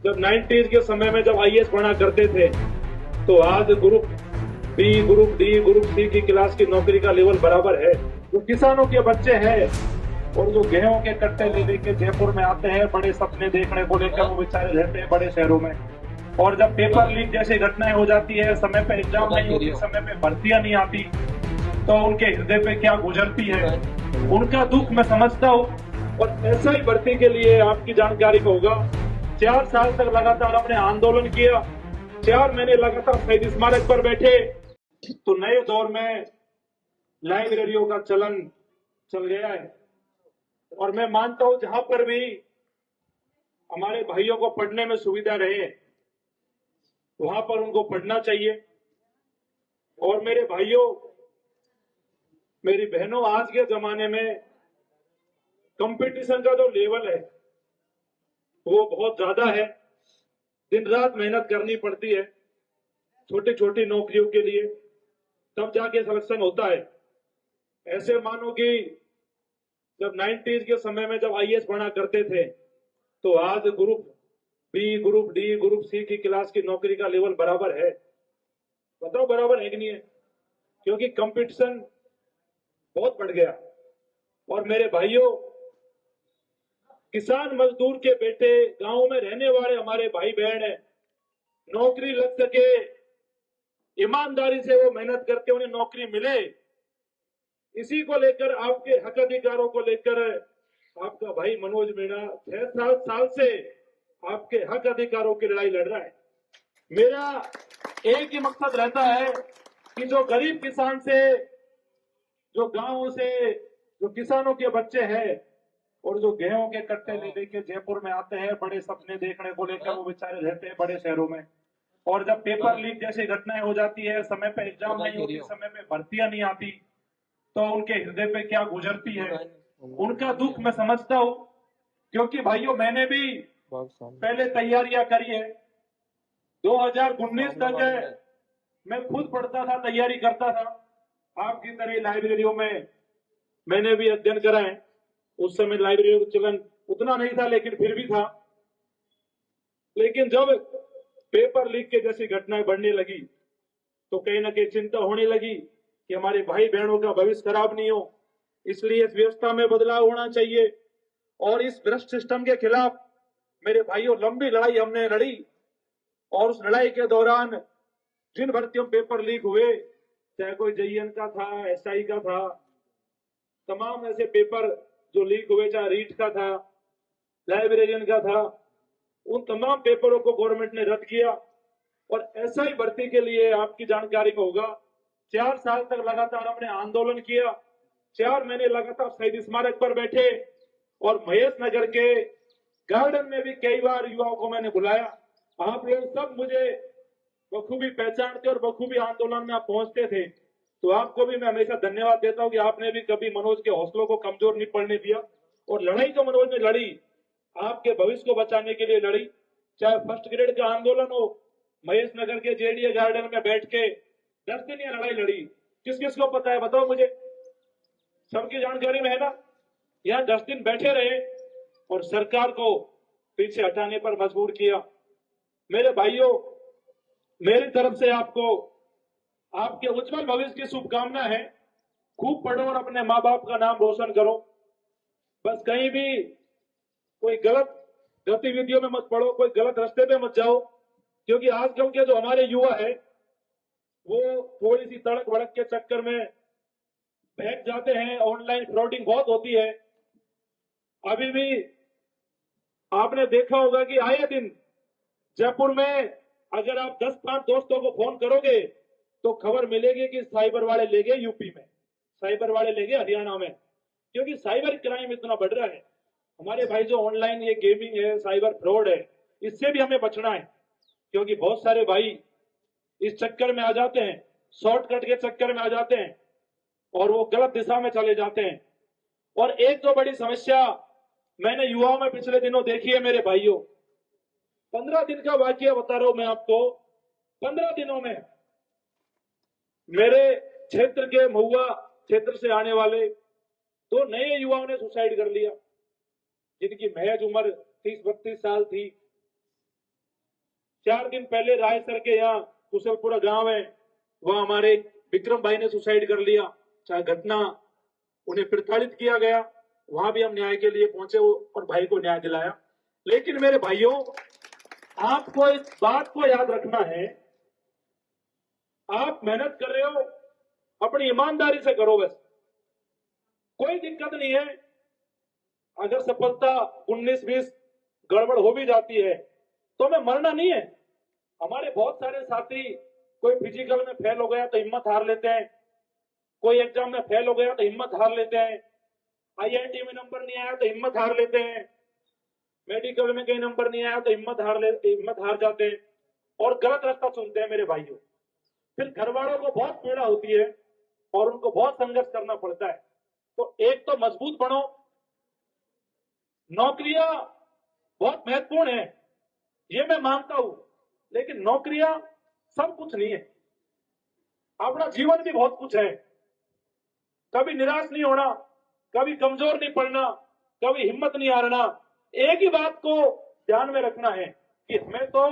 जब 90s के समय में जब आईएएस पढ़ा करते थे तो आज group B, group D, group C की क्लास की नौकरी का लेवल बराबर है। जो किसानों के बच्चे हैं और जो गेहूं के कट्टे ले लेके जयपुर में आते हैं बड़े सपने देखने को लेकर, वो बेचारे रहते हैं बड़े शहरों में। और जब पेपर लीक जैसी घटनाएं हो जाती है, समय पे एग्जाम नहीं होती, समय पे भर्तियां नहीं आती, तो उनके हृदय पे क्या गुजरती है, उनका दुख मैं समझता हूँ। और ऐसा ही भर्ती के लिए आपकी जानकारी को होगा, 4 साल तक लगातार हमने आंदोलन किया, 4 महीने लगातार शहीद स्मारक पर बैठे। तो नए दौर में लाइब्रेरियों का चलन चल गया है और मैं मानता हूं जहां पर भी हमारे भाइयों को पढ़ने में सुविधा रहे वहां पर उनको पढ़ना चाहिए। और मेरे भाइयों, मेरी बहनों, आज के जमाने में कंपटीशन का जो लेवल है वो बहुत ज्यादा है। दिन रात मेहनत करनी पड़ती है छोटी छोटी नौकरियों के लिए, तब जाके सिलेक्शन होता है। ऐसे मानो कि जब 90s के समय में जब आईएएस पढ़ा करते थे तो आज group B, group D, group C की क्लास की नौकरी का लेवल बराबर है। बताओ बराबर है कि नहीं है? क्योंकि कंपटीशन बहुत बढ़ गया। और मेरे भाइयों, किसान मजदूर के बेटे, गांव में रहने वाले हमारे भाई बहन है, नौकरी लग सके, ईमानदारी से वो मेहनत करके उन्हें नौकरी मिले, इसी को लेकर, आपके हक अधिकारों को लेकर आपका भाई मनोज मीणा 6-7 साल से आपके हक अधिकारों की लड़ाई लड़ रहा है। मेरा एक ही मकसद रहता है कि जो गरीब किसान से, जो गांवों से, जो किसानों के बच्चे हैं और जो गेहूं के कट्टे ले लेके जयपुर में आते हैं बड़े सपने देखने को लेकर, वो बेचारे रहते हैं बड़े शहरों में। और जब पेपर लीक जैसी घटनाएं हो जाती है, समय पे एग्जाम नहीं होती, समय पे भर्तियां नहीं आती, तो उनके हृदय पे क्या गुजरती है, उनका दुख मैं समझता हूँ। क्योंकि भाइयों, मैंने भी पहले तैयारियां करी है। 2019 तक मैं खुद पढ़ता था, तैयारी करता था, आपकी तरह लाइब्रेरियों में मैंने भी अध्ययन करा है। उस समय लाइब्रेरियों का चलन उतना नहीं था, लेकिन फिर भी था। लेकिन जब पेपर लीक के जैसी घटनाएं बढ़ने लगी तो कहीं ना कहीं चिंता होने लगी कि हमारे भाई बहनों का भविष्य खराब नहीं हो। इसलिए इस व्यवस्था में बदलाव होना चाहिए और इस भ्रष्ट सिस्टम के खिलाफ मेरे भाइयों लंबी लड़ाई हमने लड़ी। और उस लड़ाई के दौरान जिन भर्तियों पेपर लीक हुए, चाहे कोई जेईएन का था, एसआई का था, तमाम ऐसे पेपर जो लीक हुए, चाहे रीट का था, लाइब्रेरियन का था, उन तमाम पेपरों को गवर्नमेंट ने रद्द किया। और ऐसा ही भर्ती के लिए आपकी जानकारी को होगा, 4 साल तक लगातार हमने आंदोलन किया, 4 महीने लगातार शहीद स्मारक पर बैठे और महेश नगर के गार्डन में भी कई बार युवाओं को मैंने बुलाया। आप लोग सब मुझे बखूबी पहचानते और बखूबी आंदोलन में आप पहुंचते थे, तो आपको भी मैं हमेशा धन्यवाद देता हूं कि आपने भी कभी मनोज के हौसलों को कमजोर नहीं पड़ने दिया। और लड़ाई जो मनोज ने लड़ी, आपके भविष्य को बचाने के लिए लड़ी। चाहे फर्स्ट ग्रेड का आंदोलन हो, महेश नगर के जेडीए गार्डन में बैठ के 10 दिन यह लड़ाई लड़ी। किस किस को पता है बताओ मुझे? सबकी जानकारी में है ना? यहाँ 10 दिन बैठे रहे और सरकार को पीछे हटाने पर मजबूर किया। मेरे भाइयों, मेरी तरफ से आपको आपके उज्जवल भविष्य की शुभकामना है। खूब पढ़ो और अपने माँ बाप का नाम रोशन करो। बस कहीं भी कोई गलत गतिविधियों में मत पड़ो, कोई गलत रास्ते पे मत जाओ, क्योंकि आजकल के जो हमारे युवा है वो थोड़ी सी तड़क भड़क के चक्कर में बहक जाते हैं। ऑनलाइन फ्रॉडिंग बहुत होती है। अभी भी आपने देखा होगा कि आए दिन जयपुर में अगर आप 10-5 दोस्तों को फोन करोगे तो खबर मिलेगी कि साइबर वाले ले गए यूपी में, साइबर वाले ले गए हरियाणा में। क्योंकि साइबर क्राइम इतना बढ़ रहा है हमारे भाई, जो ऑनलाइन ये गेमिंग है, साइबर फ्रॉड है, इससे भी हमें बचना है। क्योंकि बहुत सारे भाई इस चक्कर में आ जाते हैं, शॉर्टकट के चक्कर में आ जाते हैं और वो गलत दिशा में चले जाते हैं। और एक तो बड़ी समस्या मैंने युवाओं में पिछले दिनों देखी है मेरे भाइयों। 15 दिन का वाकया बता रहा हूं मैं आपको। 15 दिनों में मेरे क्षेत्र के महुआ क्षेत्र से आने वाले 2 नए युवाओं ने सुसाइड कर लिया, जिनकी महज उम्र 30-32 साल थी। 4 दिन पहले रायसर के यहाँ कुशलपुरा गांव है, वहां हमारे विक्रम भाई ने सुसाइड कर लिया। चाहे घटना, उन्हें प्रताड़ित किया गया, वहां भी हम न्याय के लिए पहुंचे और भाई को न्याय दिलाया। लेकिन मेरे भाइयों, आपको इस बात को याद रखना है, आप मेहनत कर रहे हो, अपनी ईमानदारी से करो, बस कोई दिक्कत नहीं है। अगर सफलता 19-20 गड़बड़ हो भी जाती है तो हमें मरना नहीं है। हमारे बहुत सारे साथी, कोई फिजिकल में फेल हो गया तो हिम्मत हार लेते हैं, कोई एग्जाम में फेल हो गया तो हिम्मत हार लेते हैं, आईआईटी में नंबर नहीं आया तो हिम्मत हार लेते हैं, मेडिकल में कहीं नंबर नहीं आया तो हिम्मत हार जाते हैं और गलत रास्ता चुनते हैं मेरे भाइयों। फिर घर वालों को बहुत पीड़ा होती है और उनको बहुत संघर्ष करना पड़ता है। तो एक तो मजबूत बनो। नौकरियां बहुत महत्वपूर्ण है, ये मैं मानता हूं, लेकिन नौकरियां सब कुछ नहीं है। अपना जीवन भी बहुत कुछ है। कभी निराश नहीं होना, कभी कमजोर नहीं पड़ना, कभी हिम्मत नहीं हारना। एक ही बात को ध्यान में रखना है कि हमें तो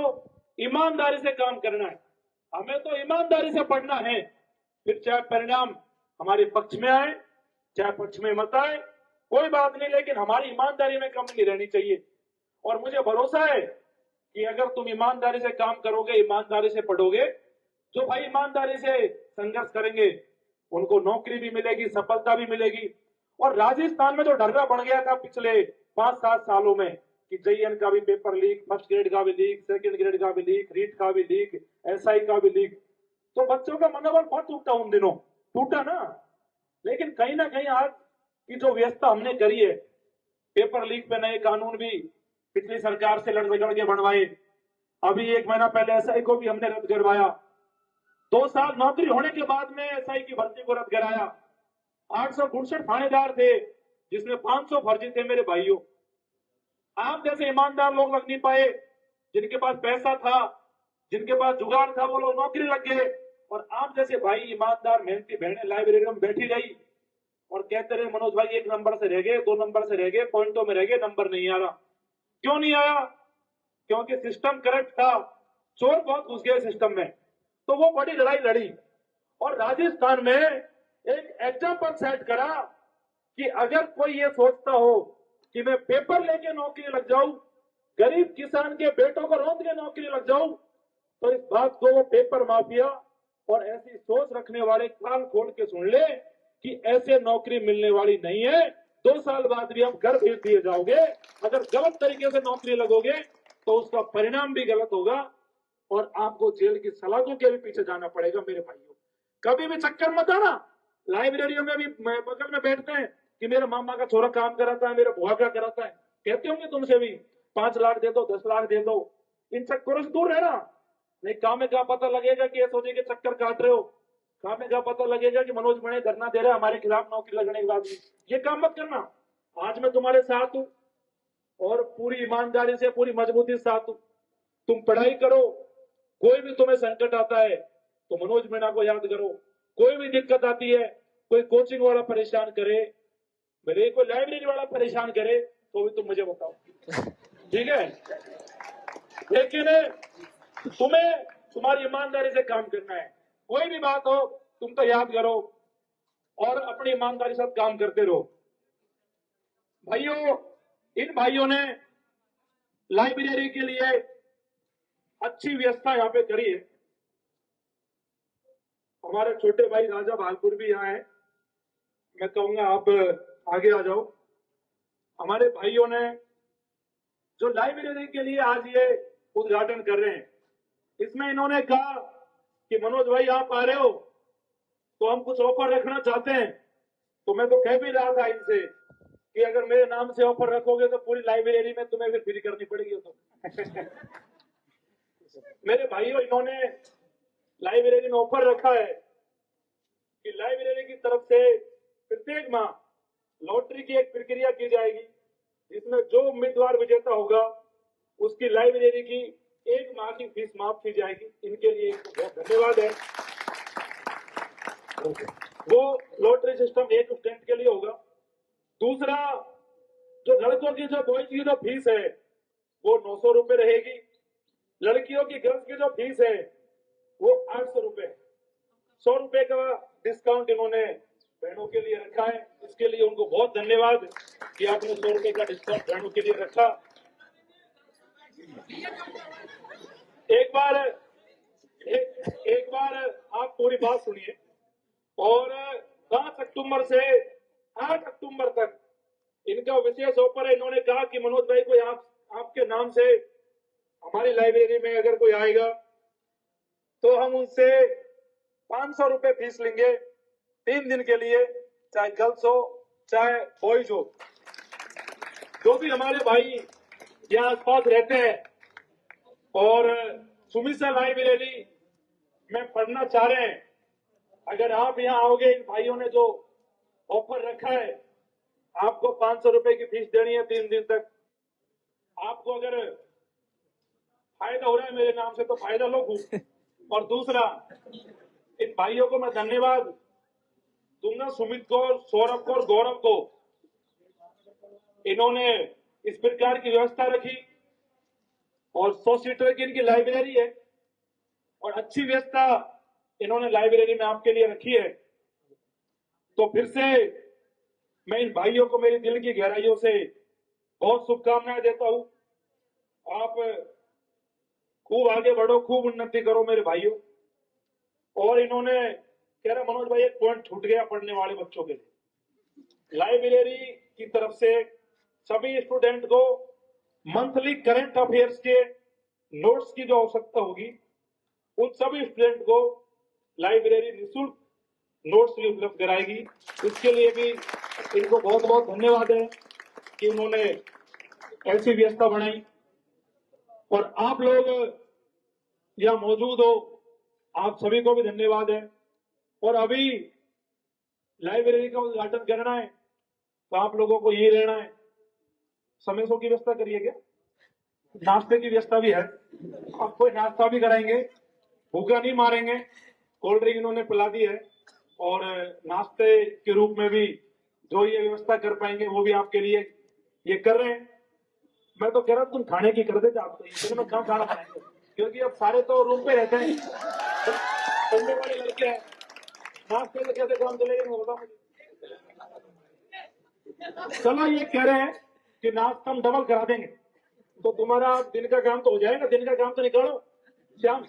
ईमानदारी से काम करना है, हमें तो ईमानदारी से पढ़ना है। फिर चाहे परिणाम हमारे पक्ष में आए, चाहे पक्ष में मत आए, कोई बात नहीं, लेकिन हमारी ईमानदारी में कमी नहीं रहनी चाहिए। और मुझे भरोसा है कि अगर तुम ईमानदारी से काम करोगे, ईमानदारी से पढ़ोगे, जो भाई ईमानदारी से संघर्ष करेंगे उनको नौकरी भी मिलेगी, सफलता भी मिलेगी। और राजस्थान में जो डर्रा बन गया था पिछले 5-7 सालों में कि जेईएन का भी पेपर लीक, फर्स्ट ग्रेड का भी लीक, सेकंड ग्रेड का भी लीक, रीट का भी लीक, एसआई का भी लीक, तो बच्चों का मनोबल बहुत टूटा उन दिनों, टूटा ना। लेकिन कहीं ना कहीं आज की जो व्यवस्था हमने करी है, पेपर लीक पे नए कानून भी पिछली सरकार से लड़ के बनवाए, अभी 1 महीना पहले एसआई को भी हमने रद्द करवाया, 2 साल नौकरी होने के बाद में एसआई की भर्ती को रद्द कराया। 869 थानेदार थे जिसमें 500 फर्जी थे मेरे भाइयों। आप जैसे ईमानदार लोग लग नहीं पाए, जिनके पास पैसा था, जिनके पास जुगाड़ था, वो लोग नौकरी लग गए। और आप जैसे भाई ईमानदार मेहनती बहनें लाइब्रेरी में बैठी रही और कहते रहे मनोज भाई 1 नंबर से रह गए, 2 नंबर से रह गए, पॉइंटों में रह गए, नंबर नहीं आ रहा। क्यों नहीं आया? क्योंकि सिस्टम करप्ट था, चोर बहुत घुस गए सिस्टम में। तो वो बड़ी लड़ाई लड़ी और राजस्थान में एक एग्जाम्पल सेट करा कि अगर कोई ये सोचता हो कि मैं पेपर लेके नौकरी लग जाऊं, गरीब किसान के बेटों को रोंद के नौकरी लग जाऊं, तो इस बात को वो पेपर माफिया और ऐसी सोच रखने वाले कान खोल के सुन ले कि ऐसे नौकरी मिलने वाली नहीं है। 2 साल बाद भी हम घर भेज दिए जाओगे। अगर गलत तरीके से नौकरी लगोगे तो उसका परिणाम भी गलत होगा और आपको जेल की सलाखों के भी पीछे जाना पड़ेगा मेरे भाइयों। कभी भी चक्कर मत आना। लाइब्रेरियों में भी बगल में बैठते हैं कि मेरे मामा का छोरा काम कराता है, मेरा बुआ का कराता है, कहते होंगे तुमसे भी 5 लाख दे दो, 10 लाख दे दो। इन चक्करों से दूर रहना। नहीं काम में क्या पता लगेगा कि ये सोचे के चक्कर काट रहे हो, काम में क्या पता लगेगा कि मनोज मणे धरना दे रहे हैं हमारे खिलाफ नौकरी लगने के बाद भी। ये काम मत करना। आज मैं तुम्हारे साथ हूं और पूरी ईमानदारी से, पूरी मजबूती से साथ हूं। तुम पढ़ाई करो, कोई भी तुम्हें संकट आता है तो मनोज मीणा को याद करो। कोई भी दिक्कत आती है, कोई कोचिंग वाला परेशान करे, मेरे कोई लाइब्रेरी वाला परेशान करे, तो भी तुम मुझे बताओ, ठीक है? लेकिन तुम्हें तुम्हारी ईमानदारी से काम करना है। कोई भी बात हो तुम तो याद करो और अपनी ईमानदारी से काम करते रहो। भाइयों, इन भाइयों ने लाइब्रेरी के लिए अच्छी व्यवस्था यहाँ पे करी है। हमारे छोटे भाई राजा भालपुर भी यहाँ है, मैं कहूंगा आप आगे आ जाओ। हमारे भाइयों ने जो लाइब्रेरी के लिए आज ये उद्घाटन कर रहे हैं, इसमें इन्होंने कहा कि मनोज भाई आप आ रहे हो तो हम कुछ ऑफर रखना चाहते हैं। तो मैं तो कह भी रहा था इनसे कि अगर मेरे नाम से ऑफर रखोगे तो पूरी लाइब्रेरी में तुम्हें फिर फ्री करनी पड़ेगी। तो मेरे भाइयों, इन्होंने लाइब्रेरी में ऑफर रखा है कि लाइब्रेरी की तरफ से प्रत्येक माह लॉटरी की एक प्रक्रिया की जाएगी, जिसमें जो उम्मीदवार विजेता होगा उसकी लाइब्रेरी की 1 माह की फीस माफ की जाएगी। इनके लिए बहुत धन्यवाद है। वो लॉटरी सिस्टम 1 स्टूडेंट के लिए होगा। दूसरा, जो लड़कों की, जो बॉयज की जो फीस है वो 900 रुपए रहेगी। लड़कियों भाइयों की गर्ल्स की जो फीस है वो 800 रुपए, 100 रुपए का डिस्काउंट इन्होंने बहनों के लिए रखा है। इसके लिए उनको बहुत धन्यवाद कि आपने 100 रुपए का डिस्काउंट बहनों के लिए रखा। एक बार आप पूरी बात सुनिए। और 5 अक्टूबर से 8 अक्टूबर तक इनका विशेष ऑफर है। इन्होंने कहा कि मनोज भाई कोई आपके नाम से हमारी लाइब्रेरी में अगर कोई आएगा तो हम उनसे 500 रुपए फीस लेंगे 3 दिन के लिए, चाहे गर्ल्स हो चाहे बॉयज हो। जो भी हमारे भाई यहाँ आसपास रहते हैं और सुमिसा लाइब्रेरी में पढ़ना चाह रहे हैं, अगर आप यहाँ आओगे, इन भाइयों ने जो ऑफर रखा है, आपको 500 रुपए की फीस देनी है 3 दिन तक। आपको अगर फायदा हो रहा है मेरे नाम से तो फायदा लो खूब। और दूसरा, इन भाइयों को मैं धन्यवाद दूंगा, सुमित को, सौरभ को और गौरव को। इन्होंने इस प्रकार की व्यवस्था रखी और 100 सीटर की इनकी लाइब्रेरी है और अच्छी व्यवस्था इन्होंने लाइब्रेरी में आपके लिए रखी है। तो फिर से मैं इन भाइयों को मेरी दिल की गहराइयों से बहुत शुभकामनाएं देता हूं। आप खूब आगे बढ़ो, खूब उन्नति करो मेरे भाइयों। और इन्होंने कह रहा मनोज भाई एक पॉइंट छूट गया पढ़ने वाले बच्चों के लिए। लाइब्रेरी की तरफ से सभी स्टूडेंट को मंथली करंट अफेयर्स के नोट्स की जो आवश्यकता होगी, उन सभी स्टूडेंट को लाइब्रेरी निःशुल्क नोट्स भी उपलब्ध कराएगी। इसके लिए भी इनको बहुत बहुत धन्यवाद है कि उन्होंने ऐसी व्यवस्था बनाई। और आप लोग यहाँ मौजूद हो, आप सभी को भी धन्यवाद है। और अभी लाइब्रेरी का उद्घाटन करना है तो आप लोगों को यही रहना है। समोसों की व्यवस्था करिए क्या? नाश्ते की व्यवस्था भी है, आपको नाश्ता भी कराएंगे, भूखा नहीं मारेंगे। कोल्ड ड्रिंक इन्होंने पिला दी है और नाश्ते के रूप में भी जो ये व्यवस्था कर पाएंगे वो भी आपके लिए ये कर रहे हैं। मैं तो कह रहा तुम खाने की कर देते, आप तो में कहाँ खाना खाएंगे, क्योंकि अब सारे तो रूम पे रहते हैं, ठंडे वाले लड़के हैं, नाश्ते से कैसे काम चलेगा नहीं होता मुझे। चलो ये कह रहे हैं कि नाश्ता हम डबल करा देंगे तो तुम्हारा दिन का काम तो हो जाएगा। दिन का काम तो निकालो, शाम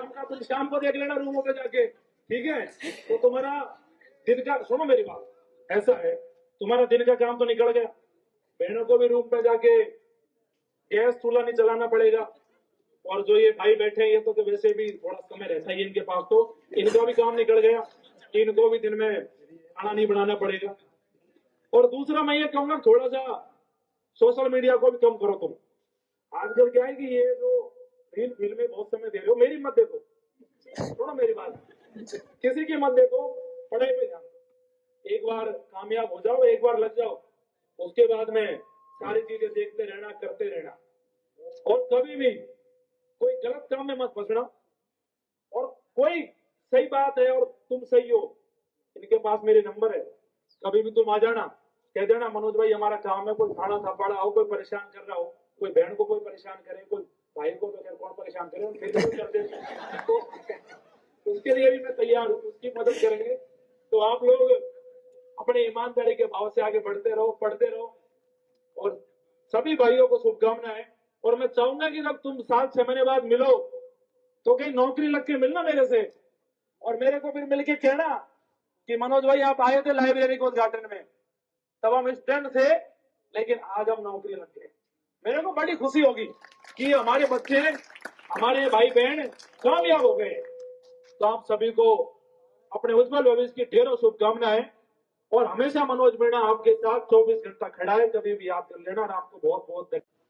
का तुम शाम को देख लेना रूमों पे जाके, ठीक है? तो तुम्हारा दिन का, सुनो मेरी बात, ऐसा है तुम्हारा दिन का काम तो निकल गया। बहनों को भी रूम पे जाके गैस चूल्हा नहीं चलाना पड़ेगा। और जो ये भाई बैठे हैं ये तो वैसे भी थोड़ा समय रहता है इनके पास, तो इनका भी काम निकल गया, इनको भी दिन में खाना नहीं बनाना पड़ेगा। और दूसरा मैं ये कहूंगा थोड़ा सा सोशल मीडिया को भी कम करो तुम। आजकल क्या है कि ये जो रील फिल्में बहुत समय दे रहे हो, मेरी मत देखो, सुनो मेरी बात, किसी की मत देखो, पढ़ाई पे ध्यान। एक बार कामयाब हो जाओ, एक बार लग जाओ, उसके बाद में सारी चीजें देखते रहना, करते रहना। और कभी भी कोई गलत काम में मत फंसना। और कोई सही बात है और तुम सही हो, इनके पास मेरे नंबर है, कभी भी तुम आ जाना, कह देना मनोज भाई हमारा काम है, कोई खाना थपाड़ा हो, कोई परेशान कर रहा हो, कोई बहन को कोई परेशान करे, कोई भाई को तो खैर कौन परेशान करे, फिर भी कर देते तो उसके लिए भी मैं तैयार हूँ, उसकी मदद करेंगे। तो आप लोग अपने ईमानदारी के भाव से आगे बढ़ते रहो, पढ़ते रहो। और सभी भाइयों को शुभकामनाएं। और मैं चाहूंगा कि जब तुम 7-6 महीने बाद मिलो तो कहीं नौकरी लग के मिलना मेरे से, और मेरे को फिर मिलके कहना कि मनोज भाई आप आए थे लाइब्रेरी के उद्घाटन में, तब हम स्टूडेंट थे लेकिन आज हम नौकरी लग गए। मेरे को बड़ी खुशी होगी कि हमारे बच्चे, हमारे भाई बहन कामयाब हो गए। तो आप सभी को अपने उज्जवल भविष्य की ढेरों शुभकामनाएं। और हमेशा मनोज मीणा आपके साथ 24 घंटा खड़ा है, कभी भी याद कर लेना। और आपको बहुत बहुत धन्यवाद।